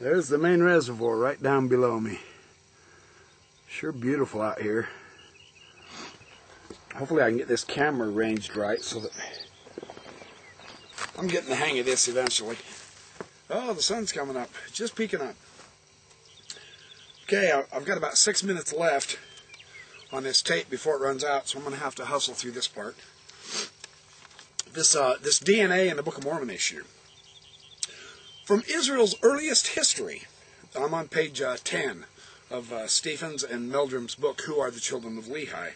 There's the main reservoir right down below me. Sure beautiful out here. Hopefully I can get this camera ranged right so that I'm getting the hang of this eventually. Oh, the sun's coming up, just peeking up. Okay, I've got about 6 minutes left on this tape before it runs out, so I'm going to have to hustle through this part. This DNA in the Book of Mormon issue. From Israel's earliest history, I'm on page 10 of Stephen's and Meldrum's book, Who Are the Children of Lehi?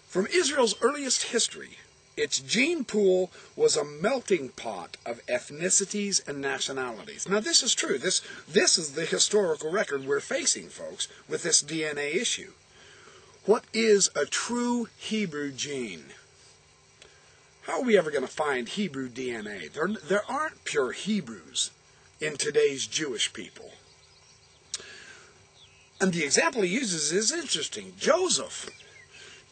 From Israel's earliest history, its gene pool was a melting pot of ethnicities and nationalities. Now this is true. This is the historical record we're facing, folks, with this DNA issue. What is a true Hebrew gene? How are we ever going to find Hebrew DNA? There aren't pure Hebrews in today's Jewish people. And the example he uses is interesting. Joseph,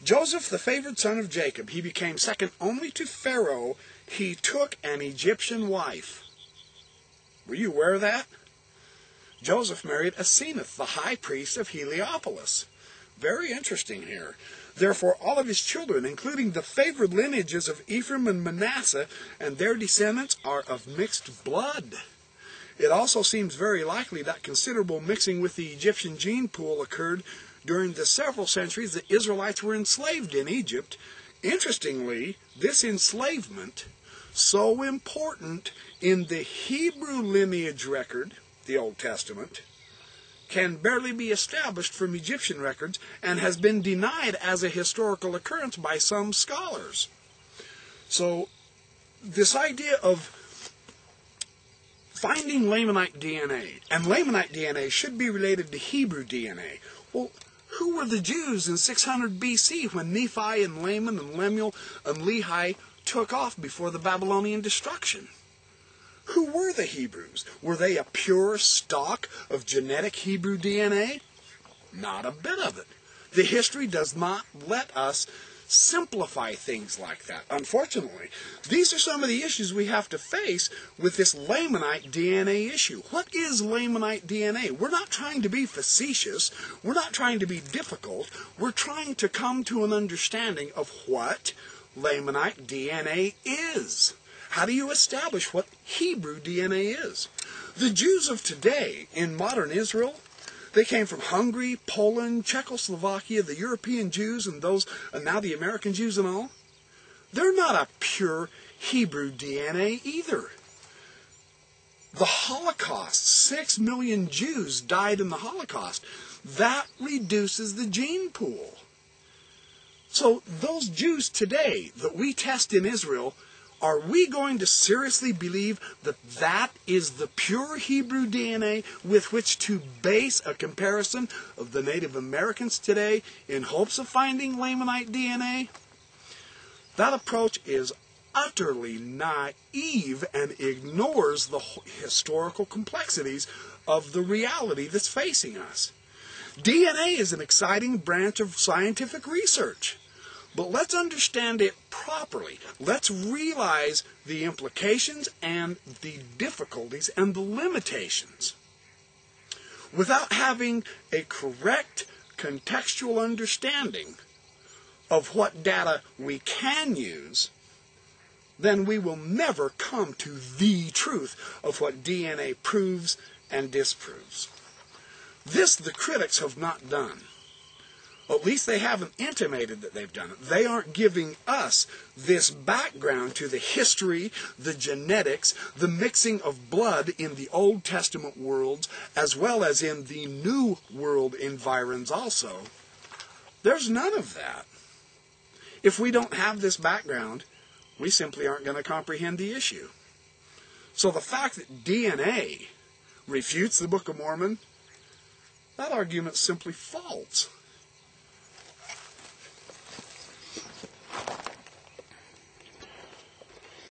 the favored son of Jacob, he became second only to Pharaoh. He took an Egyptian wife. Were you aware of that? Joseph married Asenath, the high priest of Heliopolis. Very interesting here. Therefore, all of his children, including the favored lineages of Ephraim and Manasseh, and their descendants are of mixed blood. It also seems very likely that considerable mixing with the Egyptian gene pool occurred during the several centuries the Israelites were enslaved in Egypt. Interestingly, this enslavement, so important in the Hebrew lineage record, the Old Testament, can barely be established from Egyptian records and has been denied as a historical occurrence by some scholars. So, this idea of finding Lamanite DNA, and Lamanite DNA should be related to Hebrew DNA. Well, who were the Jews in 600 BC when Nephi and Laman and Lemuel and Lehi took off before the Babylonian destruction? Who were the Hebrews? Were they a pure stock of genetic Hebrew DNA? Not a bit of it. The history does not let us simplify things like that. Unfortunately, these are some of the issues we have to face with this Lamanite DNA issue. What is Lamanite DNA? We're not trying to be facetious. We're not trying to be difficult. We're trying to come to an understanding of what Lamanite DNA is. How do you establish what Hebrew DNA is? The Jews of today in modern Israel, they came from Hungary, Poland, Czechoslovakia, the European Jews and now the American Jews and all. They're not a pure Hebrew DNA either. The Holocaust, 6 million Jews died in the Holocaust. That reduces the gene pool. So those Jews today that we test in Israel, are we going to seriously believe that that is the pure Hebrew DNA with which to base a comparison of the Native Americans today in hopes of finding Lamanite DNA? That approach is utterly naive and ignores the historical complexities of the reality that's facing us. DNA is an exciting branch of scientific research. But let's understand it properly. Let's realize the implications and the difficulties and the limitations. Without having a correct contextual understanding of what data we can use, then we will never come to the truth of what DNA proves and disproves. This the critics have not done. At least they haven't intimated that they've done it. They aren't giving us this background to the history, the genetics, the mixing of blood in the Old Testament worlds, as well as in the New World environs also. There's none of that. If we don't have this background, we simply aren't going to comprehend the issue. So the fact that DNA refutes the Book of Mormon, that argument's simply false.